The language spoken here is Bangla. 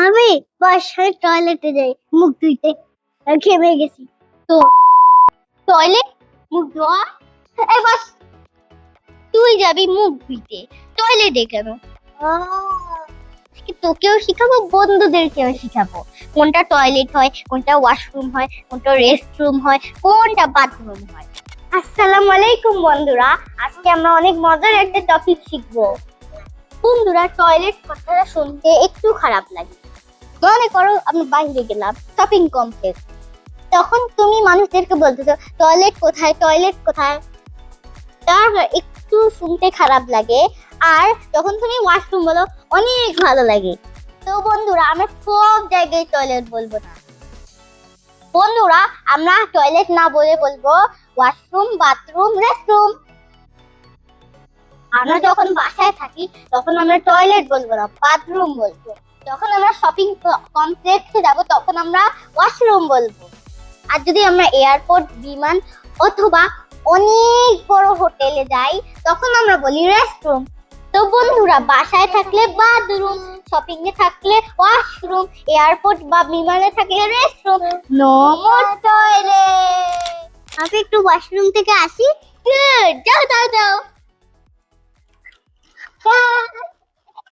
আমি বাসায় টয়লেটে যাই মুখ ধুইতে, ঘেমে গেছি তো। টয়লেট মুখ ধোয়া, এবার তুই যাবি মুখ ধুইতে টয়লেটে কেন? তোকেও শিখাবো, বন্ধুদেরকেও শিখাবো কোনটা টয়লেট হয়, কোনটা ওয়াশরুম হয়, কোনটা রেস্টরুম হয়, কোনটা বাথরুম হয়। আসসালামু আলাইকুম বন্ধুরা, আজকে আমরা অনেক মজার একটা টপিক শিখবো। বন্ধুরা, টয়লেট কথাটা শুনতে একটু খারাপ লাগে। মনে করো আমি বাইরে গেলাম শপিং কমপ্লেক্স, তখন তুমি মানুষদেরকে বলতেছো টয়লেট কোথায়, টয়লেট কোথায়। তার একটু শুনতে খারাপ লাগে। আর যখন তুমি ওয়াশরুম বলো অনেক ভালো লাগে। তো বন্ধুরা, আমরা সব জায়গায় টয়লেট বলবো না। বন্ধুরা, আমরা টয়লেট না বলে বলবো ওয়াশরুম, বাথরুম, রেস্টরুম। আমরা যখন বাসায় থাকি তখন আমরা টয়লেট বলবো না, বাথরুম বলবো। যখন আমরা শপিং কমপ্লেক্সে যাব তখন আমরা ওয়াশরুম বলবো। আর যদি আমরা এয়ারপোর্ট, বিমান অথবা অনেক বড় হোটেলে যাই তখন আমরা বলি রেস্টরুম। তো বন্ধুরা, বাসায় থাকলে বাথরুম, শপিং এ থাকলে ওয়াশরুম, এয়ারপোর্ট বা বিমানে থাকলে রেস্টরুম। No more toilet. আমি একটু ওয়াশরুম থেকে আসি। গুড, যাও যাও যাও।